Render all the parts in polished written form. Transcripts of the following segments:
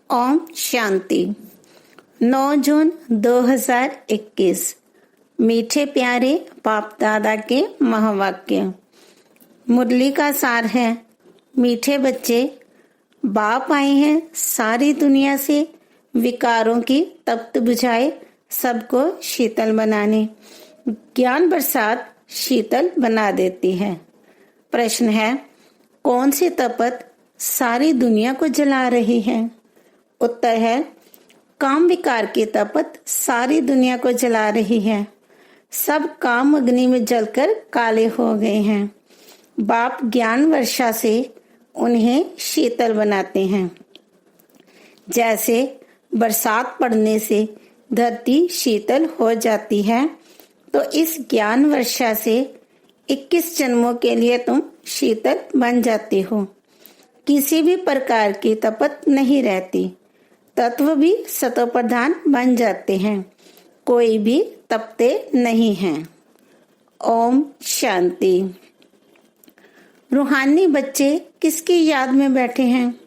ओम शांति। 9 जून 2021। मीठे प्यारे बाप दादा के महावाक्य। मुरली का सार है, मीठे बच्चे, बाप आए हैं सारी दुनिया से विकारों की तप्त बुझाए सबको शीतल बनाने। ज्ञान बरसात शीतल बना देती है। प्रश्न है, कौन सी तपत सारी दुनिया को जला रही है? उत्तर है, काम विकार की तपत सारी दुनिया को जला रही है। सब काम अग्नि में जलकर काले हो गए हैं। बाप ज्ञान वर्षा से उन्हें शीतल बनाते हैं। जैसे बरसात पड़ने से धरती शीतल हो जाती है, तो इस ज्ञान वर्षा से 21 जन्मों के लिए तुम शीतल बन जाते हो। किसी भी प्रकार की तपत नहीं रहती। तत्व भी सतो प्रधान बन जाते हैं। कोई भी तपते नहीं हैं। ओम शांति। रूहानी बच्चे किसकी याद में बैठे हैं?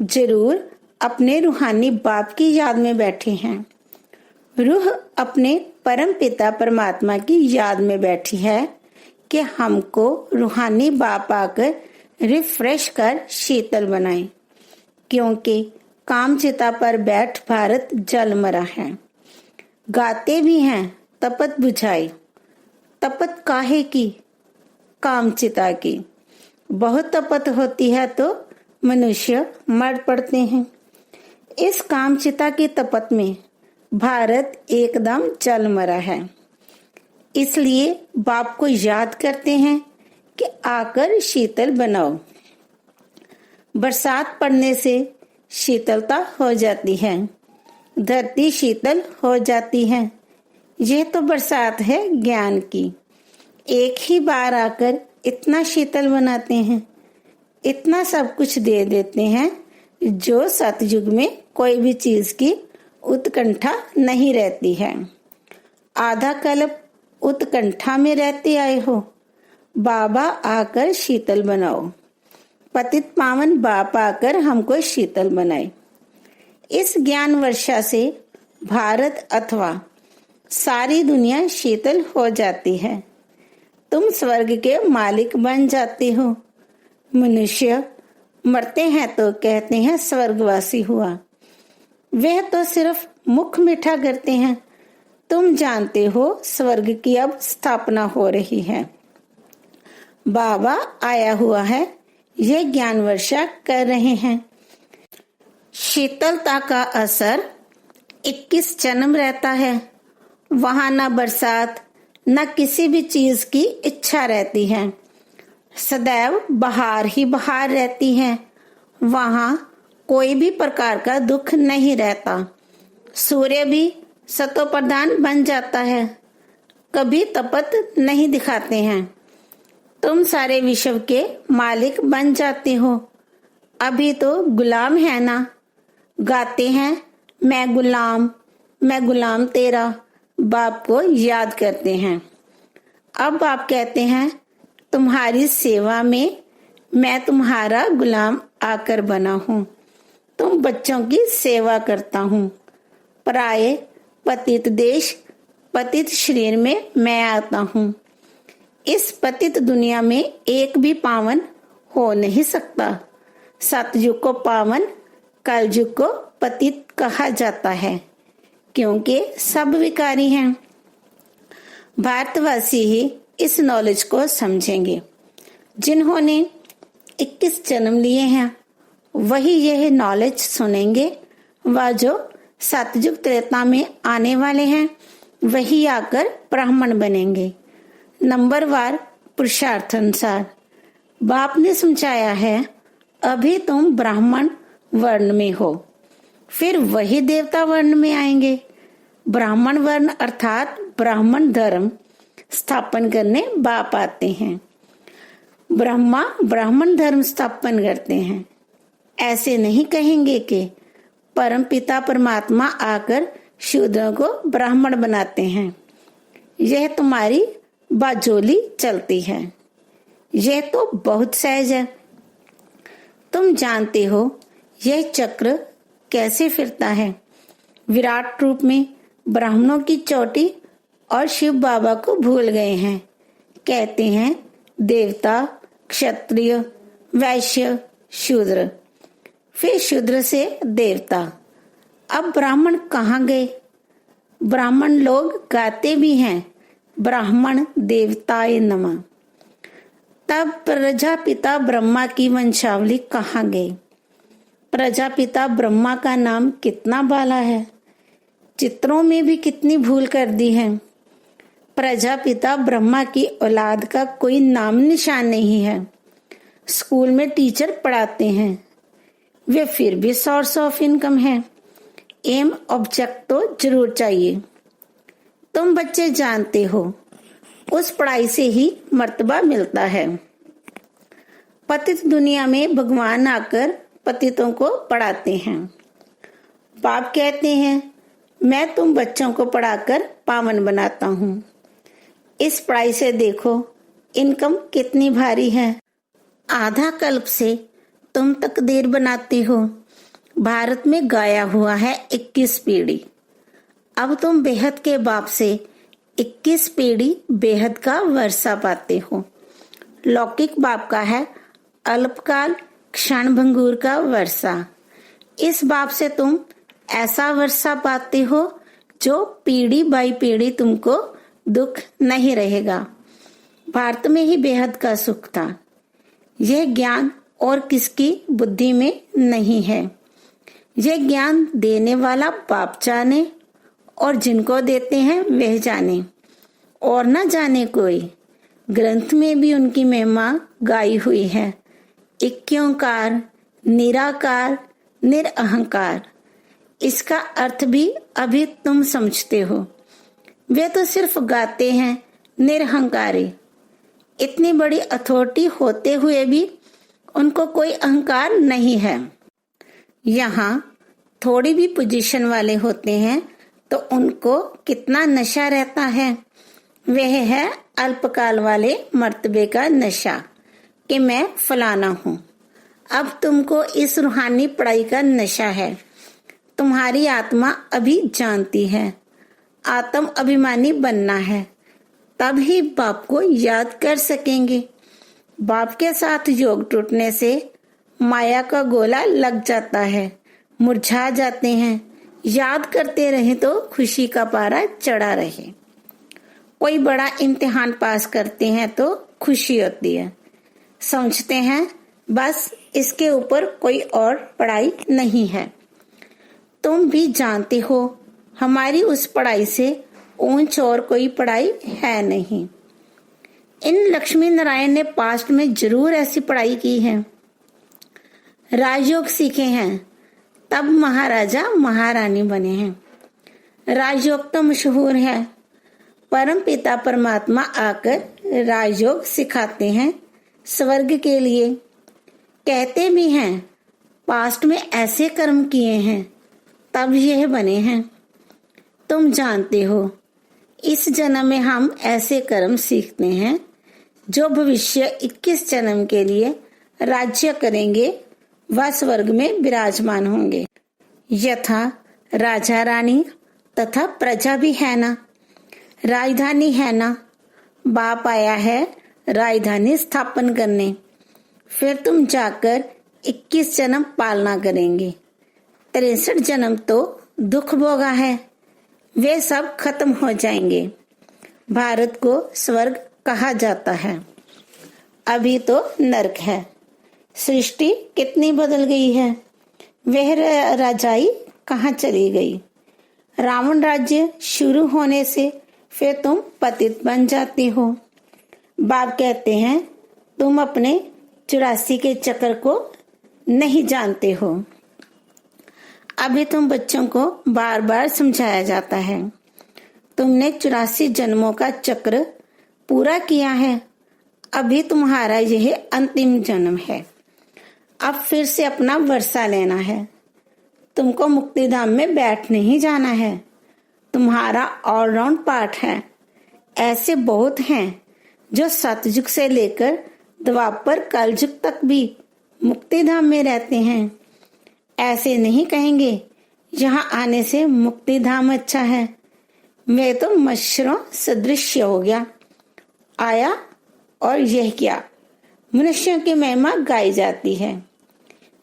जरूर अपने रूहानी बाप की याद में बैठे हैं। रूह अपने परम पिता परमात्मा की याद में बैठी है कि हमको रूहानी बाप आकर रिफ्रेश कर शीतल बनाए, क्योंकि काम चिता पर बैठ भारत जल मरा है। गाते भी हैं तपत बुझाई। तपत काहे की? काम चिता की। बहुत तपत होती है तो मनुष्य मर पड़ते हैं। इस काम चिता की तपत में भारत एकदम जल मरा है। इसलिए बाप को याद करते हैं कि आकर शीतल बनाओ। बरसात पड़ने से शीतलता हो जाती है, धरती शीतल हो जाती है। यह तो बरसात है ज्ञान की। एक ही बार आकर इतना शीतल बनाते हैं, इतना सब कुछ दे देते हैं जो सतयुग में कोई भी चीज की उत्कंठा नहीं रहती है। आधा कल्प उत्कंठा में रहते आए हो। बाबा आकर शीतल बनाओ। पतित पावन बाप आकर हमको शीतल बनाए। इस ज्ञान वर्षा से भारत अथवा सारी दुनिया शीतल हो जाती है। तुम स्वर्ग के मालिक बन जाते हो। मनुष्य मरते हैं तो कहते हैं स्वर्गवासी हुआ। वह तो सिर्फ मुख मीठा करते हैं। तुम जानते हो स्वर्ग की अब स्थापना हो रही है। बाबा आया हुआ है, ये ज्ञान वर्षा कर रहे हैं। शीतलता का असर 21 जन्म रहता है। वहां न बरसात न किसी भी चीज की इच्छा रहती है। सदैव बहार ही बहार रहती है। वहां कोई भी प्रकार का दुख नहीं रहता। सूर्य भी सतो प्रधान बन जाता है। कभी तपत नहीं दिखाते हैं। तुम सारे विश्व के मालिक बन जाते हो। अभी तो गुलाम है ना। गाते हैं मैं गुलाम तेरा। बाप को याद करते हैं। अब आप कहते हैं तुम्हारी सेवा में मैं तुम्हारा गुलाम आकर बना हूँ। तुम बच्चों की सेवा करता हूँ। पराये पतित देश पतित शरीर में मैं आता हूँ। इस पतित दुनिया में एक भी पावन हो नहीं सकता। सतयुग को पावन, कलयुग को पतित कहा जाता है, क्योंकि सब विकारी हैं। भारतवासी ही इस नॉलेज को समझेंगे। जिन्होंने 21 जन्म लिए हैं वही यह नॉलेज सुनेंगे। वह जो सतयुग त्रेता में आने वाले हैं वही आकर ब्राह्मण बनेंगे। नंबरवार पुरुषार्थ अनुसार बाप ने समझाया है, अभी तुम ब्राह्मण वर्ण में हो, फिर वही देवता वर्ण में आएंगे। ब्राह्मण वर्ण अर्थात ब्राह्मण धर्म स्थापन करने बाप आते हैं। ब्रह्मा ब्राह्मण धर्म स्थापन करते हैं। ऐसे नहीं कहेंगे कि परम पिता परमात्मा आकर शूद्रों को ब्राह्मण बनाते हैं। यह तुम्हारी बाजोली चलती है। यह तो बहुत सहज है। तुम जानते हो यह चक्र कैसे फिरता है। विराट रूप में ब्राह्मणों की चोटी और शिव बाबा को भूल गए हैं। कहते हैं देवता, क्षत्रिय, वैश्य, शूद्र, फिर शूद्र से देवता। अब ब्राह्मण कहाँ गए? ब्राह्मण लोग गाते भी हैं ब्राह्मण देवताय नमः। तब प्रजापिता ब्रह्मा की वंशावली कहाँ गई? प्रजापिता ब्रह्मा का नाम कितना बाला है, चित्रों में भी कितनी भूल कर दी है। प्रजापिता ब्रह्मा की औलाद का कोई नाम निशान नहीं है। स्कूल में टीचर पढ़ाते हैं, वे फिर भी सोर्स ऑफ इनकम है। एम ऑब्जेक्ट तो जरूर चाहिए। तुम बच्चे जानते हो उस पढ़ाई से ही मर्तबा मिलता है। पतित दुनिया में भगवान आकर पतितों को पढ़ाते हैं। बाप कहते हैं मैं तुम बच्चों को पढ़ाकर पावन बनाता हूँ। इस पढ़ाई से देखो इनकम कितनी भारी है। आधा कल्प से तुम तकदीर बनाते हो। भारत में गाया हुआ है 21 पीढ़ी। अब तुम बेहद के बाप से 21 पीढ़ी बेहद का वर्षा पाते हो। लौकिक बाप का है अल्पकाल क्षण भंगूर का वर्षा। इस बाप से तुम ऐसा वर्षा पाते हो जो पीढ़ी बाई पीढ़ी तुमको दुख नहीं रहेगा। भारत में ही बेहद का सुख था। यह ज्ञान और किसकी बुद्धि में नहीं है। यह ज्ञान देने वाला बाप जाने और जिनको देते हैं वह जाने, और न जाने कोई। ग्रंथ में भी उनकी महिमा गाई हुई है। इक्योंकार, निराकार, निरअहंकार। इसका अर्थ भी अभी तुम समझते हो। वे तो सिर्फ गाते हैं निरहंकारी। इतनी बड़ी अथॉरिटी होते हुए भी उनको कोई अहंकार नहीं है। यहाँ थोड़ी भी पोजीशन वाले होते हैं तो उनको कितना नशा रहता है। वह है अल्पकाल वाले मर्तबे का नशा कि मैं फलाना हूँ। अब तुमको इस रूहानी पढ़ाई का नशा है। तुम्हारी आत्मा अभी जानती है आत्म अभिमानी बनना है, तब ही बाप को याद कर सकेंगे। बाप के साथ योग टूटने से माया का गोला लग जाता है, मुरझा जाते हैं। याद करते रहे तो खुशी का पारा चढ़ा रहे। कोई बड़ा इम्तिहान पास करते हैं तो खुशी होती है। समझते हैं बस इसके ऊपर कोई और पढ़ाई नहीं है। तुम भी जानते हो हमारी उस पढ़ाई से ऊंच और कोई पढ़ाई है नहीं। इन लक्ष्मी नारायण ने पास्ट में जरूर ऐसी पढ़ाई की है। राजयोग सीखे हैं, तब महाराजा महारानी बने हैं। राजयोग तो मशहूर है। परम पिता परमात्मा आकर राजयोग सिखाते हैं स्वर्ग के लिए। कहते भी हैं पास्ट में ऐसे कर्म किए हैं तब यह बने हैं। तुम जानते हो इस जन्म में हम ऐसे कर्म सीखते हैं जो भविष्य 21 जन्म के लिए राज्य करेंगे व स्वर्ग में विराजमान होंगे। यथा राजा रानी तथा प्रजा भी है ना, राजधानी है ना। बाप आया है राजधानी स्थापन करने। फिर तुम जाकर 21 जन्म पालना करेंगे। 63 जन्म तो दुख भोगा है, वे सब खत्म हो जाएंगे। भारत को स्वर्ग कहा जाता है, अभी तो नरक है। सृष्टि कितनी बदल गई है, वह राजाई कहाँ चली गई। रावण राज्य शुरू होने से फिर तुम पतित बन जाते हो। बाप कहते हैं तुम अपने 84 के चक्र को नहीं जानते हो। अभी तुम बच्चों को बार बार समझाया जाता है। तुमने 84 जन्मों का चक्र पूरा किया है, अभी तुम्हारा यह अंतिम जन्म है। अब फिर से अपना वर्षा लेना है। तुमको मुक्तिधाम में बैठ नहीं जाना है। तुम्हारा ऑलराउंड पाठ है। ऐसे बहुत हैं जो सतयुग से लेकर द्वापर कलयुग तक भी मुक्तिधाम में रहते हैं। ऐसे नहीं कहेंगे यहाँ आने से मुक्ति धाम अच्छा है, वे तो मच्छरों सदृश्य हो गया, आया और यह क्या। मनुष्यों की महिमा गाई जाती है।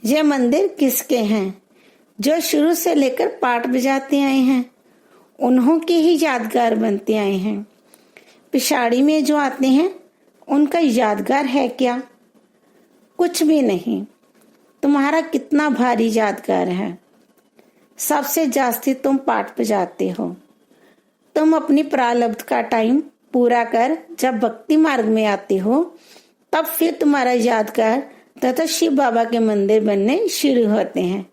ये मंदिर किसके हैं? जो शुरू से लेकर पाठ बजाते आए हैं, उन्हों के ही यादगार बनते आए हैं। पिछाड़ी में जो आते हैं उनका यादगार है क्या? कुछ भी नहीं। तुम्हारा कितना भारी यादगार है। सबसे जास्ती तुम पाठ बजाते हो। तुम अपनी प्रारब्ध का टाइम पूरा कर जब भक्ति मार्ग में आते हो, तब फिर तुम्हारा यादगार तथा शिव बाबा के मंदिर बनने शुरू होते हैं।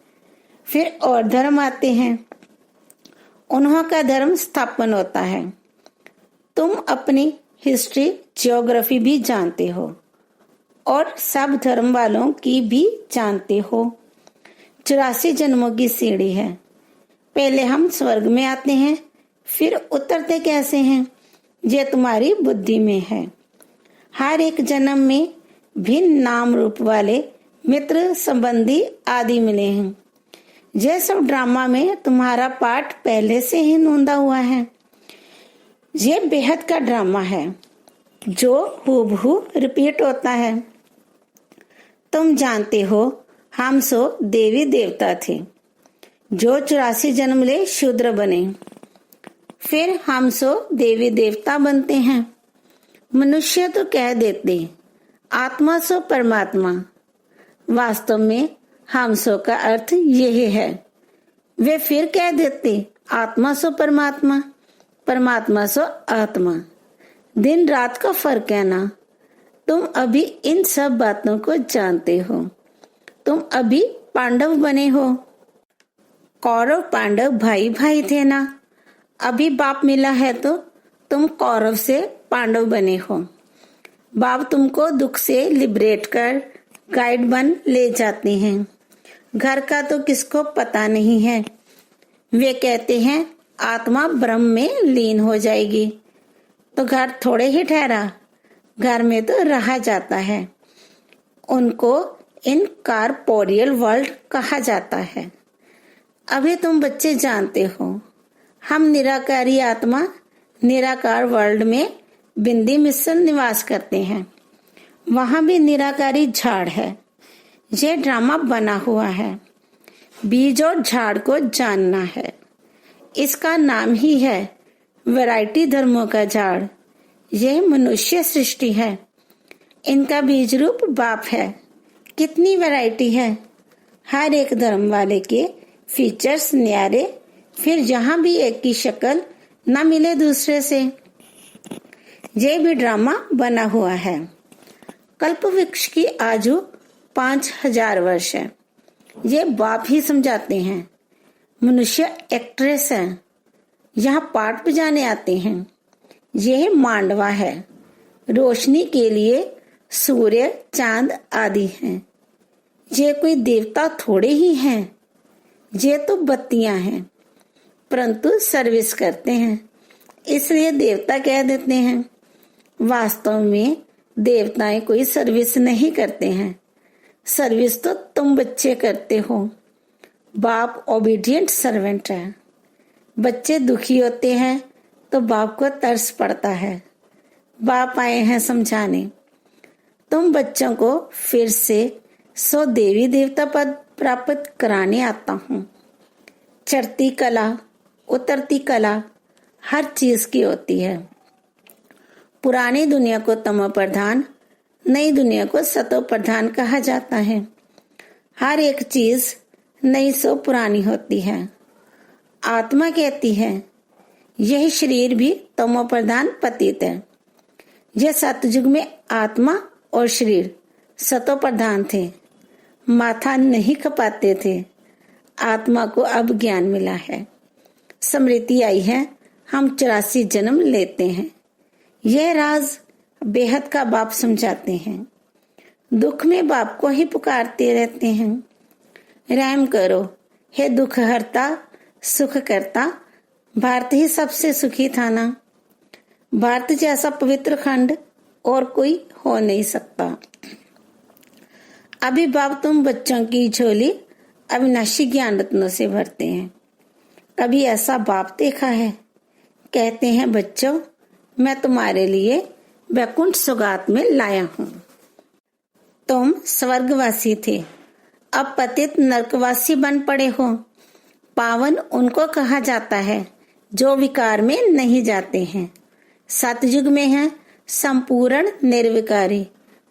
फिर और धर्म आते हैं, उन्हों का धर्म स्थापन होता है। तुम अपनी हिस्ट्री ज्योग्राफी भी जानते हो और सब धर्म वालों की भी जानते हो। 84 जन्मों की सीढ़ी है। पहले हम स्वर्ग में आते हैं, फिर उतरते कैसे हैं, ये तुम्हारी बुद्धि में है। हर एक जन्म में भिन्न नाम रूप वाले मित्र संबंधी आदि मिले हैं। यह सब ड्रामा में तुम्हारा पाठ पहले से ही नोंदा हुआ है। ये बेहद का ड्रामा है जो हूबहू रिपीट होता है। तुम जानते हो हम सो देवी देवता थे जो 84 जन्म ले शूद्र बने, फिर हम सो देवी देवता बनते हैं। मनुष्य तो कह देते आत्मा सो परमात्मा, वास्तव में हम सो का अर्थ यही है। वे फिर कह देते आत्मा सो परमात्मा, परमात्मा सो आत्मा। दिन रात का फर्क है ना। तुम अभी इन सब बातों को जानते हो। तुम अभी पांडव बने हो। कौरव पांडव भाई भाई थे ना। अभी बाप मिला है तो तुम कौरव से पांडव बने हो। बाप तुमको दुख से लिबरेट कर गाइड बन ले जाते हैं। घर का तो किसको पता नहीं है। वे कहते हैं आत्मा ब्रह्म में लीन हो जाएगी, तो घर थोड़े ही ठहरा, घर में तो रहा जाता है। उनको इनकॉर्पोरियल वर्ल्ड कहा जाता है। अभी तुम बच्चे जानते हो हम निराकारी आत्मा निराकार वर्ल्ड में बिंदी मिसल निवास करते हैं। वहां भी निराकारी झाड़ है। ये ड्रामा बना हुआ है। बीज और झाड़ को जानना है। इसका नाम ही है वैरायटी धर्मों का झाड़। यह मनुष्य सृष्टि है। इनका बीज रूप बाप है। कितनी वैरायटी है। हर एक धर्म वाले के फीचर्स न्यारे, फिर जहां भी एक की शक्ल न मिले दूसरे से। यह भी ड्रामा बना हुआ है। कल्प वृक्ष की आयु 5000 वर्ष है। ये बाप ही समझाते हैं। मनुष्य एक्ट्रेस है, यहाँ पाठ बजाने आते हैं। यह मांडवा है। रोशनी के लिए सूर्य चांद आदि हैं। ये कोई देवता थोड़े ही हैं। ये तो बत्तियां हैं, परंतु सर्विस करते हैं, इसलिए देवता कह देते हैं। वास्तव में देवताएं कोई सर्विस नहीं करते हैं। सर्विस तो तुम बच्चे करते हो। बाप ओबीडियंट सर्वेंट है। बच्चे दुखी होते हैं तो बाप को तरस पड़ता है। बाप आए हैं समझाने। तुम बच्चों को फिर से सो देवी देवता पद प्राप्त कराने आता हूँ। चढ़ती कला उतरती कला हर चीज की होती है। पुरानी दुनिया को तमो प्रधान, नई दुनिया को सतो प्रधान कहा जाता है। हर एक चीज नई सो पुरानी होती है। आत्मा कहती है यह शरीर भी तमो प्रधान पतित है। यह सतयुग में आत्मा और शरीर सतो प्रधान थे। माथा नहीं खपाते थे। आत्मा को अब ज्ञान मिला है। स्मृति आई है। हम 84 जन्म लेते हैं। यह राज बेहद का बाप समझाते हैं। दुख में बाप को ही पुकारते रहते हैं। रहम करो हे दुख हरता सुख करता। भारत ही सबसे सुखी था ना। भारत जैसा पवित्र खंड और कोई हो नहीं सकता। अभी बाप तुम बच्चों की झोली अविनाशी ज्ञान रत्नों से भरते हैं। कभी ऐसा बाप देखा है? कहते हैं, बच्चों मैं तुम्हारे लिए वैकुंठ सौगात में लाया हूँ। तुम स्वर्गवासी थे, अब पतित नरकवासी बन पड़े हो। पावन उनको कहा जाता है जो विकार में नहीं जाते हैं। सतयुग में है संपूर्ण निर्विकारी,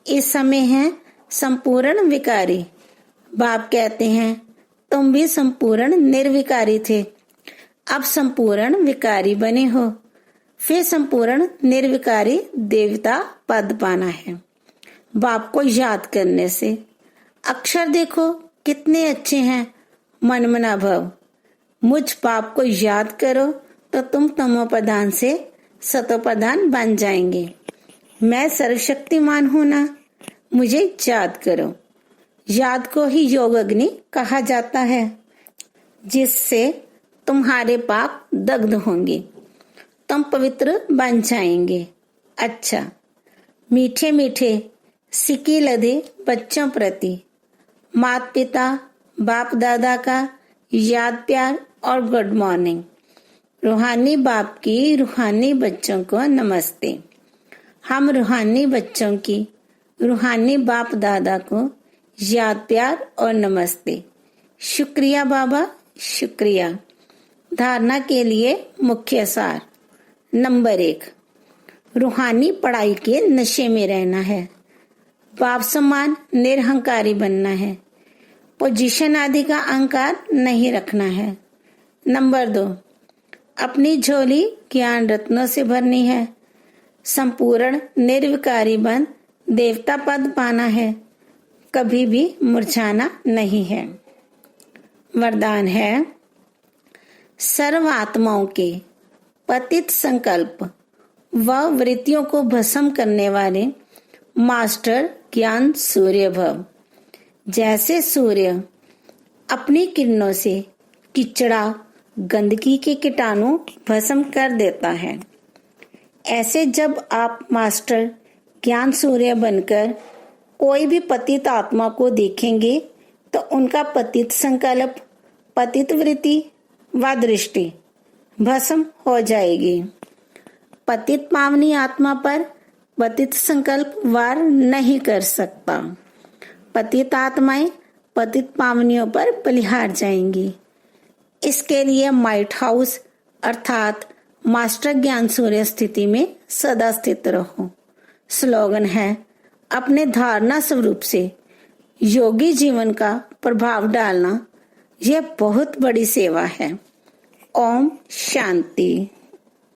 इस समय है संपूर्ण विकारी। बाप कहते हैं तुम भी संपूर्ण निर्विकारी थे, अब संपूर्ण विकारी बने हो। फिर संपूर्ण निर्विकारी देवता पद पाना है। बाप को याद करने से अक्षर देखो कितने अच्छे हैं। मन मना भव, मुझ बाप को याद करो तो तुम तमोप्रधान से सतोप्रधान बन जाएंगे। मैं सर्वशक्तिमान हूं ना, मुझे याद करो। याद को ही योग अग्नि कहा जाता है, जिससे तुम्हारे पाप दग्ध होंगे, तुम पवित्र बन जाएंगे। अच्छा, मीठे मीठे सिक्के लदे बच्चों प्रति माता पिता बाप दादा का याद प्यार और गुड मॉर्निंग। रूहानी बाप की रूहानी बच्चों को नमस्ते। हम रूहानी बच्चों की रूहानी बाप दादा को याद प्यार और नमस्ते। शुक्रिया बाबा, शुक्रिया। धारणा के लिए मुख्य सार। नंबर 1, रूहानी पढ़ाई के नशे में रहना है। बाप समान निरहंकारी बनना है। पोजीशन आदि का अहंकार नहीं रखना है। नंबर 2, अपनी झोली ज्ञान रत्नों से भरनी है। संपूर्ण निर्विकारी बन देवता पद पाना है, कभी भी मुरझाना नहीं है। वरदान है, सर्व आत्माओं के पतित संकल्प व वृत्तियों को भस्म करने वाले मास्टर ज्ञान सूर्य भव। जैसे सूर्य अपनी किरणों से किचड़ा गंदगी के कीटाणु भस्म कर देता है, ऐसे जब आप मास्टर ज्ञान सूर्य बनकर कोई भी पतित आत्मा को देखेंगे तो उनका पतित संकल्प, पतित वृत्ति व दृष्टि भस्म हो जाएगी। पतित पावनी आत्मा पर पतित संकल्प वार नहीं कर सकता। पतित आत्माएं पतित पावनियों पर बलिहार जाएंगी। इसके लिए माइट हाउस अर्थात मास्टर ज्ञान सूर्य स्थिति में सदा स्थित रहो। स्लोगन है, अपने धारणा स्वरूप से योगी जीवन का प्रभाव डालना, यह बहुत बड़ी सेवा है। ओम शांति।